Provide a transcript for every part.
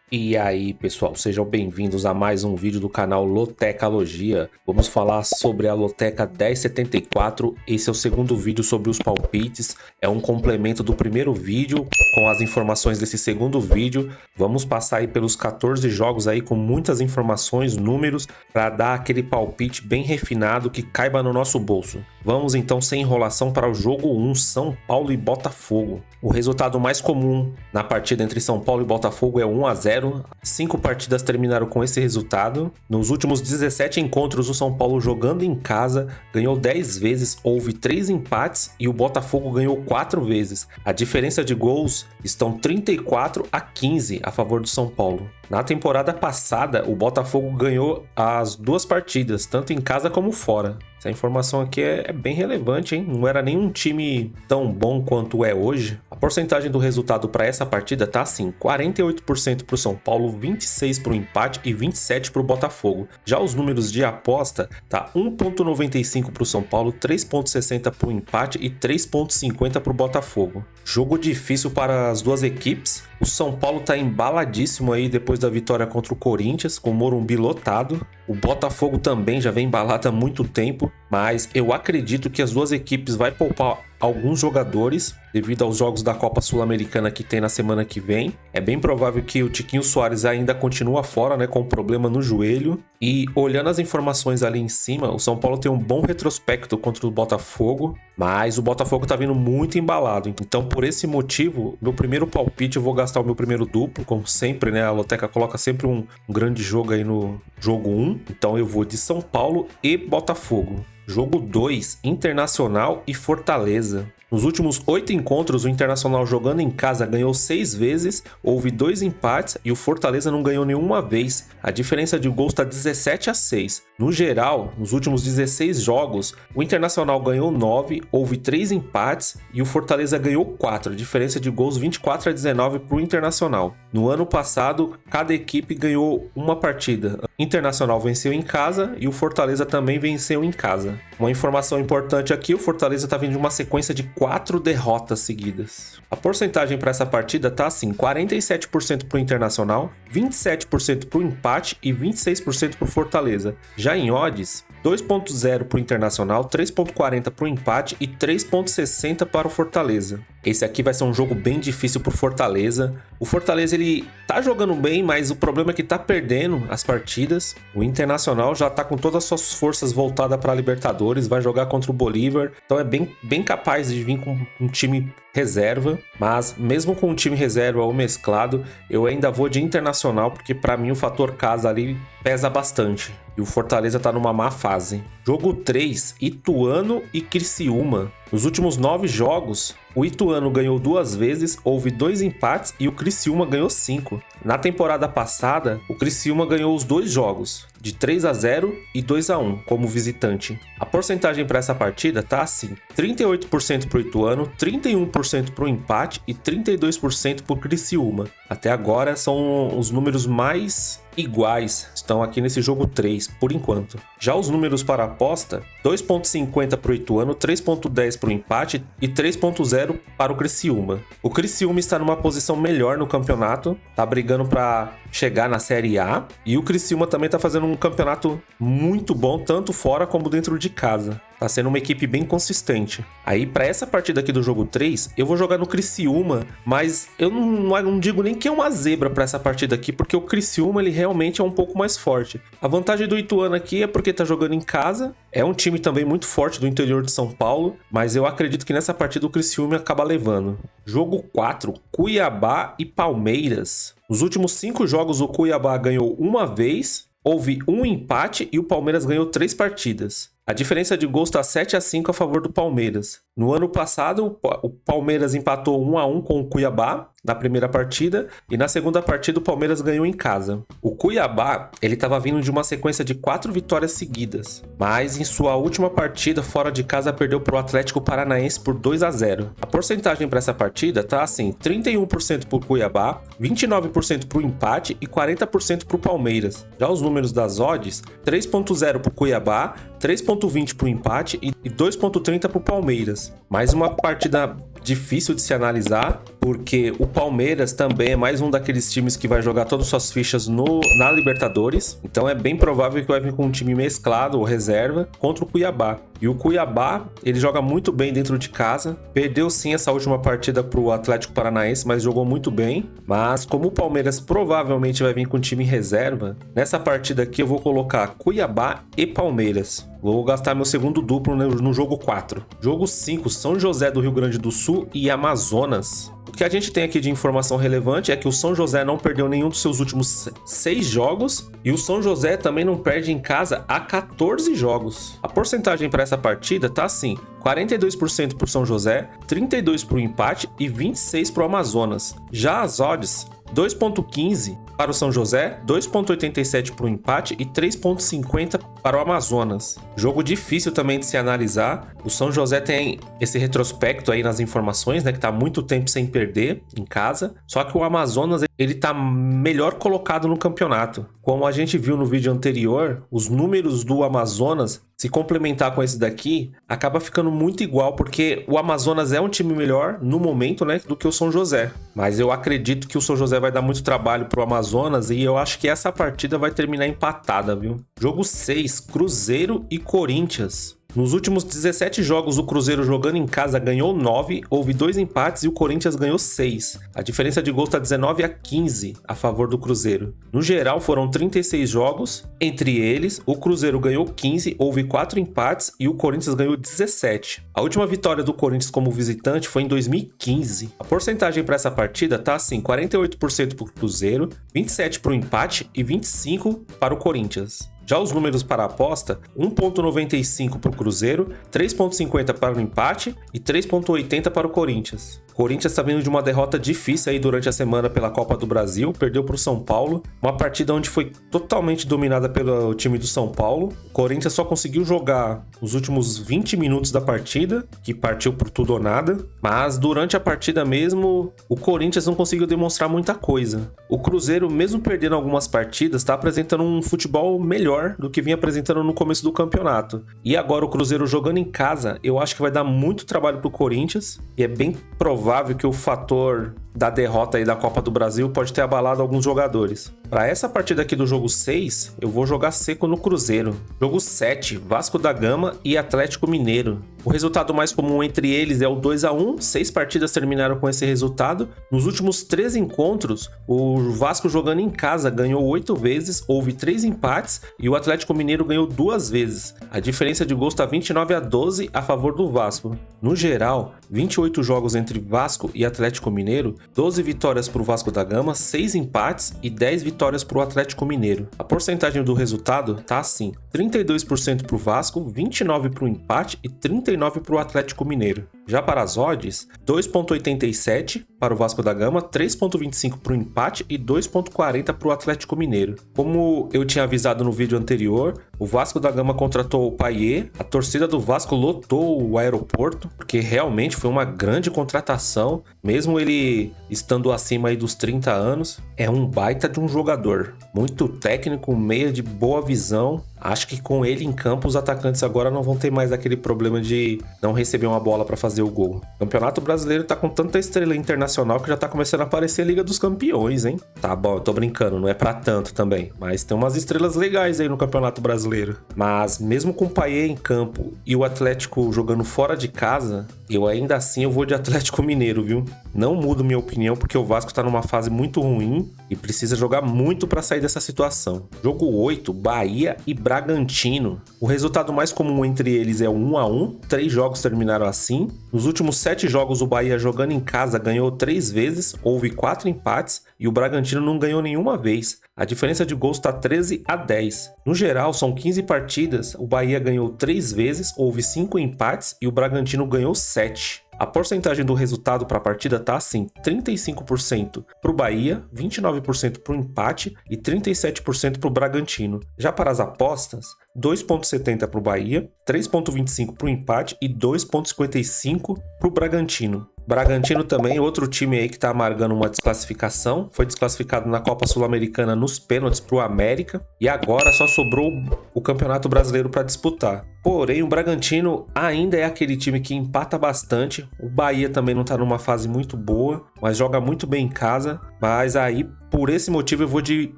E aí, pessoal, sejam bem-vindos a mais um vídeo do canal Lotecalogia. Vamos falar sobre a Loteca 1074. Esse é o segundo vídeo sobre os palpites. É um complemento do primeiro vídeo com as informações desse segundo vídeo. Vamos passar aí pelos 14 jogos aí com muitas informações, números, para dar aquele palpite bem refinado que caiba no nosso bolso. Vamos então sem enrolação para o jogo 1, São Paulo e Botafogo. O resultado mais comum na partida entre São Paulo e Botafogo é 1-0. 5 partidas terminaram com esse resultado. Nos últimos 17 encontros, o São Paulo jogando em casa ganhou 10 vezes, houve 3 empates e o Botafogo ganhou 4 vezes. A diferença de gols estão 34-15 a favor do São Paulo. Na temporada passada, o Botafogo ganhou as 2 partidas, tanto em casa como fora. Essa informação aqui é bem relevante, hein? Não era nenhum time tão bom quanto é hoje. A porcentagem do resultado para essa partida tá assim: 48% para o São Paulo, 26% para o empate e 27% para o Botafogo. Já os números de aposta tá 1,95 para o São Paulo, 3,60 para o empate e 3,50 para o Botafogo. Jogo difícil para as duas equipes. O São Paulo tá embaladíssimo aí depois da vitória contra o Corinthians, com o Morumbi lotado. O Botafogo também já vem embalado há muito tempo, mas eu acredito que as duas equipes vão poupar alguns jogadores devido aos jogos da Copa Sul-Americana que tem na semana que vem. É bem provável que o Tiquinho Soares ainda continua fora, né, com problema no joelho. E olhando as informações ali em cima, o São Paulo tem um bom retrospecto contra o Botafogo, mas o Botafogo tá vindo muito embalado. Então, por esse motivo, meu primeiro palpite, eu vou gastar o meu primeiro duplo, como sempre, né? A Loteca coloca sempre um grande jogo aí no jogo 1. Então eu vou de São Paulo e Botafogo. Jogo 2, Internacional e Fortaleza. Nos últimos 8 encontros, o Internacional jogando em casa ganhou 6 vezes, houve 2 empates e o Fortaleza não ganhou nenhuma vez. A diferença de gols está 17-6. No geral, nos últimos 16 jogos, o Internacional ganhou 9, houve 3 empates e o Fortaleza ganhou 4. A diferença de gols 24-19 para o Internacional. No ano passado, cada equipe ganhou uma partida. O Internacional venceu em casa e o Fortaleza também venceu em casa. Uma informação importante aqui, o Fortaleza está vindo de uma sequência de 4 derrotas seguidas. A porcentagem para essa partida tá assim: 47% para o Internacional, 27% para o empate e 26% para o Fortaleza. Já em odds, 2,0 para o Internacional, 3,40 para o empate e 3,60 para o Fortaleza. Esse aqui vai ser um jogo bem difícil para o Fortaleza. O Fortaleza ele tá jogando bem, mas o problema é que tá perdendo as partidas. O Internacional já tá com todas as suas forças voltadas para a Libertadores, vai jogar contra o Bolívar, então é bem capaz de vir com um time reserva, mas mesmo com um time reserva ou mesclado, eu ainda vou de Internacional, porque para mim o fator casa ali pesa bastante. E o Fortaleza tá numa má fase. Jogo 3, Ituano e Criciúma. Nos últimos 9 jogos, o Ituano ganhou 2 vezes, houve 2 empates e o Criciúma ganhou 5. Na temporada passada, o Criciúma ganhou os 2 jogos, de 3-0 e 2-1 como visitante. A porcentagem para essa partida tá assim: 38% para o Ituano, 31% para o empate e 32% para o Criciúma. Até agora são os números mais iguais, estão aqui nesse jogo 3, por enquanto. Já os números para a aposta, 2,50 para o Ituano, 3,10 para o empate e 3,0 para o Criciúma. O Criciúma está numa posição melhor no campeonato, tá brigando para chegar na Série A, e o Criciúma também tá fazendo um campeonato muito bom, tanto fora como dentro de casa. Tá sendo uma equipe bem consistente. Aí, para essa partida aqui do jogo 3, eu vou jogar no Criciúma, mas eu não digo nem que é uma zebra para essa partida aqui, porque o Criciúma ele realmente é um pouco mais forte. A vantagem do Ituano aqui é porque tá jogando em casa, é um time também muito forte do interior de São Paulo, mas eu acredito que nessa partida o Criciúma acaba levando. Jogo 4, Cuiabá e Palmeiras. Nos últimos 5 jogos, o Cuiabá ganhou uma vez, houve um empate e o Palmeiras ganhou 3 partidas. A diferença de gols está 7-5 a favor do Palmeiras. No ano passado, o Palmeiras empatou 1-1 com o Cuiabá na primeira partida e na segunda partida o Palmeiras ganhou em casa. O Cuiabá, ele estava vindo de uma sequência de 4 vitórias seguidas, mas em sua última partida fora de casa perdeu para o Atlético Paranaense por 2-0. A porcentagem para essa partida tá assim: 31% para o Cuiabá, 29% para o empate e 40% para o Palmeiras. Já os números das odds, 3,0 para o Cuiabá, 3,20 para o empate e 2,30 para o Palmeiras. Mais uma partida difícil de se analisar, porque o Palmeiras também é mais um daqueles times que vai jogar todas as suas fichas na Libertadores. Então é bem provável que vai vir com um time mesclado ou reserva contra o Cuiabá. E o Cuiabá, ele joga muito bem dentro de casa. Perdeu sim essa última partida pro Atlético Paranaense, mas jogou muito bem. Mas como o Palmeiras provavelmente vai vir com time reserva, nessa partida aqui eu vou colocar Cuiabá e Palmeiras. Vou gastar meu segundo duplo no jogo 4. Jogo 5, São José do Rio Grande do Sul e Amazonas. O que a gente tem aqui de informação relevante é que o São José não perdeu nenhum dos seus últimos 6 jogos e o São José também não perde em casa há 14 jogos. A porcentagem para essa partida tá assim: 42% para o São José, 32% para o empate e 26% para o Amazonas. Já as odds, 2,15 para o São José, 2,87 para o empate e 3,50 para o Amazonas. Jogo difícil também de se analisar. O São José tem esse retrospecto aí nas informações, né, que tá há muito tempo sem perder em casa. Só que o Amazonas, ele tá melhor colocado no campeonato. Como a gente viu no vídeo anterior, os números do Amazonas, se complementar com esse daqui, acaba ficando muito igual, porque o Amazonas é um time melhor no momento, né, do que o São José. Mas eu acredito que o São José vai dar muito trabalho pro Amazonas e eu acho que essa partida vai terminar empatada, viu? Jogo 6, Cruzeiro e Corinthians. Nos últimos 17 jogos, o Cruzeiro jogando em casa ganhou 9, houve 2 empates e o Corinthians ganhou 6. A diferença de gols está 19-15 a favor do Cruzeiro. No geral, foram 36 jogos. Entre eles, o Cruzeiro ganhou 15, houve 4 empates e o Corinthians ganhou 17. A última vitória do Corinthians como visitante foi em 2015. A porcentagem para essa partida tá assim: 48% para o Cruzeiro, 27% para o empate e 25% para o Corinthians. Já os números para a aposta, 1,95 para o Cruzeiro, 3,50 para o empate e 3,80 para o Corinthians. O Corinthians está vindo de uma derrota difícil aí durante a semana pela Copa do Brasil, perdeu para o São Paulo, uma partida onde foi totalmente dominada pelo time do São Paulo. O Corinthians só conseguiu jogar os últimos 20 minutos da partida, que partiu por tudo ou nada, mas durante a partida mesmo, o Corinthians não conseguiu demonstrar muita coisa. O Cruzeiro, mesmo perdendo algumas partidas, está apresentando um futebol melhor do que vinha apresentando no começo do campeonato. E agora o Cruzeiro jogando em casa, eu acho que vai dar muito trabalho pro Corinthians, e é bem provável que o fator da derrota aí da Copa do Brasil pode ter abalado alguns jogadores. Para essa partida aqui do jogo 6, eu vou jogar seco no Cruzeiro. Jogo 7, Vasco da Gama e Atlético Mineiro. O resultado mais comum entre eles é o 2-1, 6 partidas terminaram com esse resultado. Nos últimos 3 encontros, o Vasco jogando em casa ganhou 8 vezes, houve 3 empates e o Atlético Mineiro ganhou 2 vezes. A diferença de gols está 29-12 a favor do Vasco. No geral, 28 jogos entre Vasco e Atlético Mineiro, 12 vitórias para o Vasco da Gama, 6 empates e 10 vitórias para o Atlético Mineiro. A porcentagem do resultado tá assim: 32% para o Vasco, 29% para o empate e 39% para o Atlético Mineiro. Já para as odds, 2,87 para o Vasco da Gama, 3,25 para o empate e 2,40 para o Atlético Mineiro. Como eu tinha avisado no vídeo anterior, o Vasco da Gama contratou o Payet, a torcida do Vasco lotou o aeroporto, porque realmente foi uma grande contratação, mesmo ele estando acima aí dos 30 anos, é um baita de um jogador, muito técnico, meia de boa visão. Acho que com ele em campo, os atacantes agora não vão ter mais aquele problema de não receber uma bola para fazer o gol. O Campeonato Brasileiro tá com tanta estrela internacional que já tá começando a aparecer a Liga dos Campeões, hein? Tá bom, eu tô brincando, não é pra tanto também, mas tem umas estrelas legais aí no Campeonato Brasileiro. Mas mesmo com o Payet em campo e o Atlético jogando fora de casa, eu ainda assim eu vou de Atlético Mineiro, viu? Não mudo minha opinião porque o Vasco tá numa fase muito ruim e precisa jogar muito para sair dessa situação. Jogo 8, Bahia e Bragantino. O resultado mais comum entre eles é o 1-1, 3 jogos terminaram assim. Nos últimos 7 jogos, o Bahia jogando em casa ganhou 3 vezes, houve 4 empates e o Bragantino não ganhou nenhuma vez. A diferença de gols está 13-10. No geral, são 15 partidas, o Bahia ganhou 3 vezes, houve 5 empates e o Bragantino ganhou 7. A porcentagem do resultado para a partida tá assim: 35% para o Bahia, 29% para o empate e 37% para o Bragantino. Já para as apostas, 2,70 para o Bahia, 3,25 para o empate e 2,55 para o Bragantino. Bragantino também, outro time aí que tá amargando uma desclassificação, foi desclassificado na Copa Sul-Americana nos pênaltis pro América e agora só sobrou o Campeonato Brasileiro para disputar. Porém, o Bragantino ainda é aquele time que empata bastante. O Bahia também não tá numa fase muito boa, mas joga muito bem em casa. Mas aí, por esse motivo, eu vou de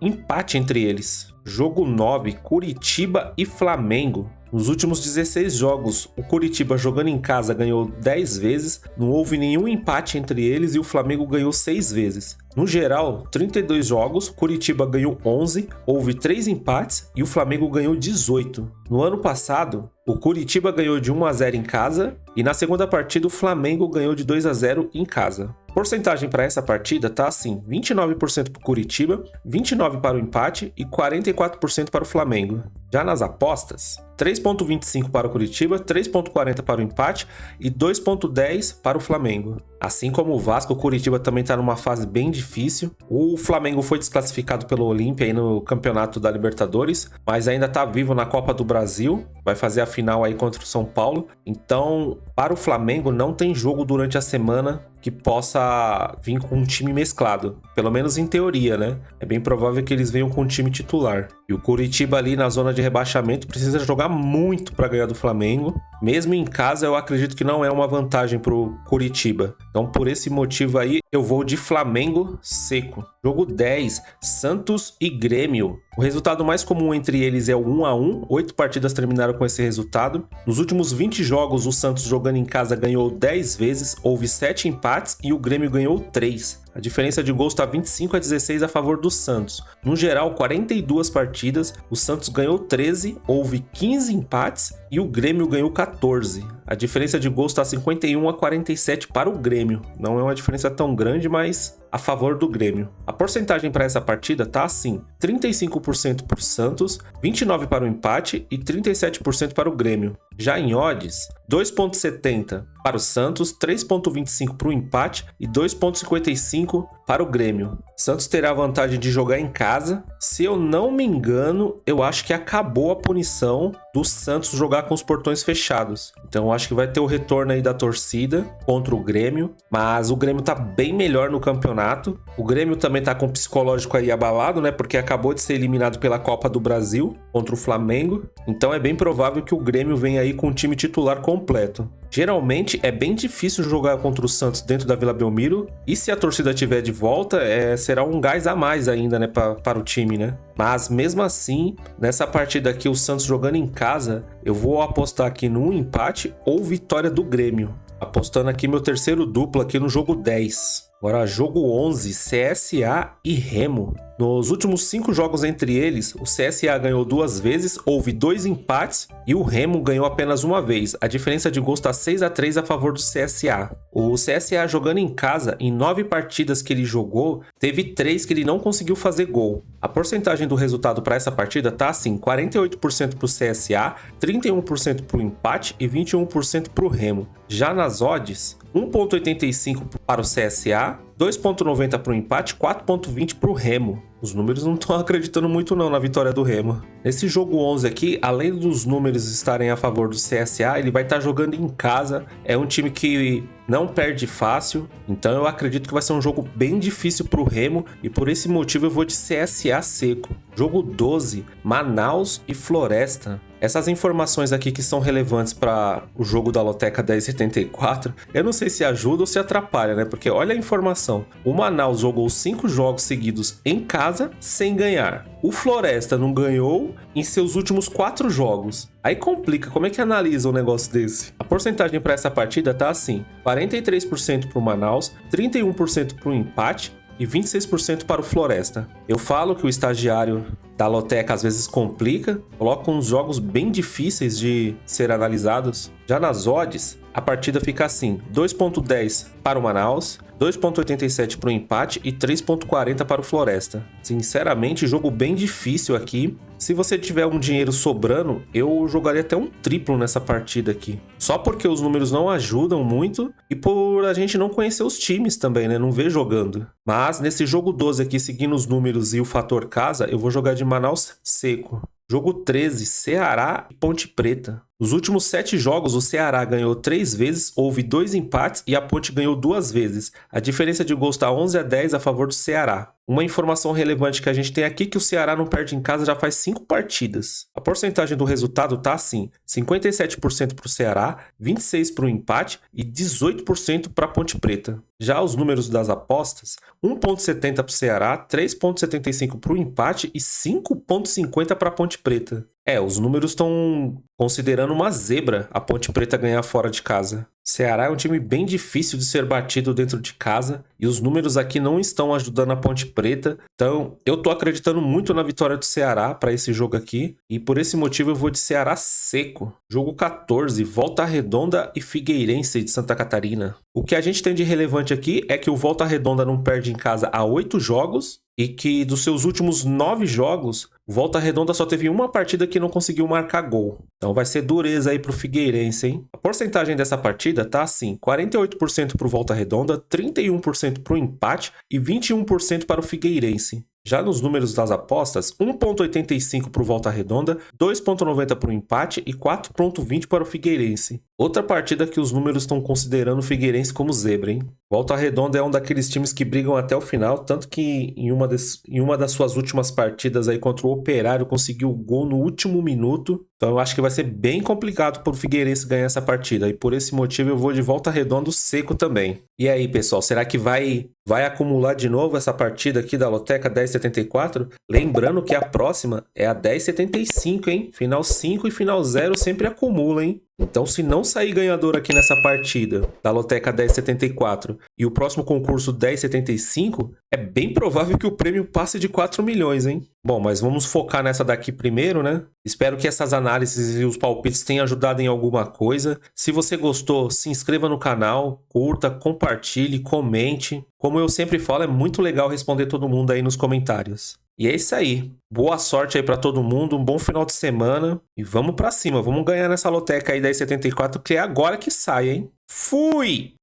empate entre eles. Jogo 9, Curitiba e Flamengo. Nos últimos 16 jogos, o Curitiba jogando em casa ganhou 10 vezes, não houve nenhum empate entre eles e o Flamengo ganhou 6 vezes. No geral, 32 jogos, Curitiba ganhou 11, houve 3 empates e o Flamengo ganhou 18. No ano passado, o Curitiba ganhou de 1-0 em casa e na segunda partida o Flamengo ganhou de 2-0 em casa. Porcentagem para essa partida tá assim, 29% para o Curitiba, 29% para o empate e 44% para o Flamengo. Já nas apostas, 3,25 para o Curitiba, 3,40 para o empate e 2,10 para o Flamengo. Assim como o Vasco, o Curitiba também está numa fase bem difícil. O Flamengo foi desclassificado pelo Olímpia aí no campeonato da Libertadores, mas ainda está vivo na Copa do Brasil, vai fazer a final aí contra o São Paulo. Então, para o Flamengo não tem jogo durante a semana que possa vir com um time mesclado, pelo menos em teoria, né? É bem provável que eles venham com um time titular. E o Curitiba ali na zona de rebaixamento precisa jogar muito para ganhar do Flamengo. Mesmo em casa, eu acredito que não é uma vantagem pro Curitiba. Então, por esse motivo aí, eu vou de Flamengo seco. Jogo 10, Santos e Grêmio. O resultado mais comum entre eles é o 1-1. 8 partidas terminaram com esse resultado. Nos últimos 20 jogos, o Santos jogando em casa ganhou 10 vezes, houve 7 empates e o Grêmio ganhou 3. A diferença de gols está 25-16 a favor do Santos. No geral, 42 partidas, o Santos ganhou 13, houve 15 empates e o Grêmio ganhou 14. A diferença de gols está 51-47 para o Grêmio. Não é uma diferença tão grande, mas a favor do Grêmio. A porcentagem para essa partida tá assim: 35% para o Santos, 29% para o empate e 37% para o Grêmio. Já em odds, 2,70 para o Santos, 3,25 para o empate e 2,55 para o Grêmio. Santos terá a vantagem de jogar em casa. Se eu não me engano, eu acho que acabou a punição do Santos jogar com os portões fechados. Então eu acho que vai ter o retorno aí da torcida contra o Grêmio, mas o Grêmio tá bem melhor no campeonato. O Grêmio também tá com o psicológico aí abalado, né? Porque acabou de ser eliminado pela Copa do Brasil contra o Flamengo. Então é bem provável que o Grêmio venha aí com o time titular completo. Geralmente é bem difícil jogar contra o Santos dentro da Vila Belmiro, e se a torcida tiver de volta, será um gás a mais ainda, né, para o time, né? Mas mesmo assim, nessa partida aqui, o Santos jogando em casa, eu vou apostar aqui no empate ou vitória do Grêmio. Apostando aqui meu terceiro duplo aqui no jogo 10. Agora, jogo 11, CSA e Remo. Nos últimos 5 jogos entre eles, o CSA ganhou 2 vezes, houve 2 empates e o Remo ganhou apenas 1 vez. A diferença de gols está 6-3 a favor do CSA. O CSA jogando em casa, em 9 partidas que ele jogou, teve 3 que ele não conseguiu fazer gol. A porcentagem do resultado para essa partida tá assim: 48% para o CSA, 31% para o empate e 21% para o Remo. Já nas odds, 1,85 para o CSA, 2,90 para o empate, 4,20 para o Remo. Os números não estão acreditando muito não na vitória do Remo. Nesse jogo 11 aqui, além dos números estarem a favor do CSA, ele vai estar jogando em casa. É um time que não perde fácil, então eu acredito que vai ser um jogo bem difícil para o Remo e por esse motivo eu vou de CSA seco. Jogo 12, Manaus e Floresta. Essas informações aqui que são relevantes para o jogo da Loteca 1074, eu não sei se ajuda ou se atrapalha, né? Porque olha a informação. O Manaus jogou 5 jogos seguidos em casa sem ganhar. O Floresta não ganhou em seus últimos 4 jogos. Aí complica, como é que analisa um negócio desse? A porcentagem para essa partida tá assim: 43% para o Manaus, 31% para o empate e 26% para o Floresta. Eu falo que o estagiário da Loteca às vezes complica, coloca uns jogos bem difíceis de ser analisados. Já nas odds, a partida fica assim: 2,10 para o Manaus, 2,87 para o empate e 3,40 para o Floresta. Sinceramente, jogo bem difícil aqui. Se você tiver um dinheiro sobrando, eu jogaria até um triplo nessa partida aqui. Só porque os números não ajudam muito e por a gente não conhecer os times também, né? Não ver jogando. Mas nesse jogo 12 aqui, seguindo os números e o fator casa, eu vou jogar de Manaus seco. Jogo 13, Ceará e Ponte Preta. Nos últimos 7 jogos, o Ceará ganhou 3 vezes, houve 2 empates e a Ponte ganhou 2 vezes. A diferença de gols está 11-10 a favor do Ceará. Uma informação relevante que a gente tem aqui é que o Ceará não perde em casa já faz 5 partidas. A porcentagem do resultado tá assim: 57% para o Ceará, 26% para o empate e 18% para a Ponte Preta. Já os números das apostas: 1,70 para o Ceará, 3,75 para o empate e 5,50 para a Ponte Preta. Os números estão considerando uma zebra a Ponte Preta ganhar fora de casa. Ceará é um time bem difícil de ser batido dentro de casa e os números aqui não estão ajudando a Ponte Preta. Então, eu tô acreditando muito na vitória do Ceará para esse jogo aqui e por esse motivo eu vou de Ceará seco. Jogo 14, Volta Redonda e Figueirense de Santa Catarina. O que a gente tem de relevante aqui é que o Volta Redonda não perde em casa há 8 jogos e que dos seus últimos 9 jogos, o Volta Redonda só teve uma partida que não conseguiu marcar gol. Então vai ser dureza aí pro Figueirense, hein? A porcentagem dessa partida tá assim: 48% pro Volta Redonda, 31% pro empate e 21% para o Figueirense. Já nos números das apostas, 1,85 para o Volta Redonda, 2,90 para o empate e 4,20 para o Figueirense. Outra partida que os números estão considerando o Figueirense como zebra, hein? Volta Redonda é um daqueles times que brigam até o final, tanto que em uma das suas últimas partidas aí contra o Operário conseguiu o gol no último minuto. Então eu acho que vai ser bem complicado para o Figueirense ganhar essa partida. E por esse motivo eu vou de Volta Redonda seco também. E aí, pessoal, será que vai acumular de novo essa partida aqui da Loteca 10,74? Lembrando que a próxima é a 10,75, hein? Final 5 e final 0 sempre acumula, hein? Então, se não sair ganhador aqui nessa partida da Loteca 10,74 e o próximo concurso 10,75, é bem provável que o prêmio passe de 4 milhões, hein? Bom, mas vamos focar nessa daqui primeiro, né? Espero que essas análises e os palpites tenham ajudado em alguma coisa. Se você gostou, se inscreva no canal, curta, compartilhe, comente. Como eu sempre falo, é muito legal responder todo mundo aí nos comentários. E é isso aí. Boa sorte aí pra todo mundo, um bom final de semana e vamos pra cima, vamos ganhar nessa loteca aí 10,74, que é agora que sai, hein? Fui!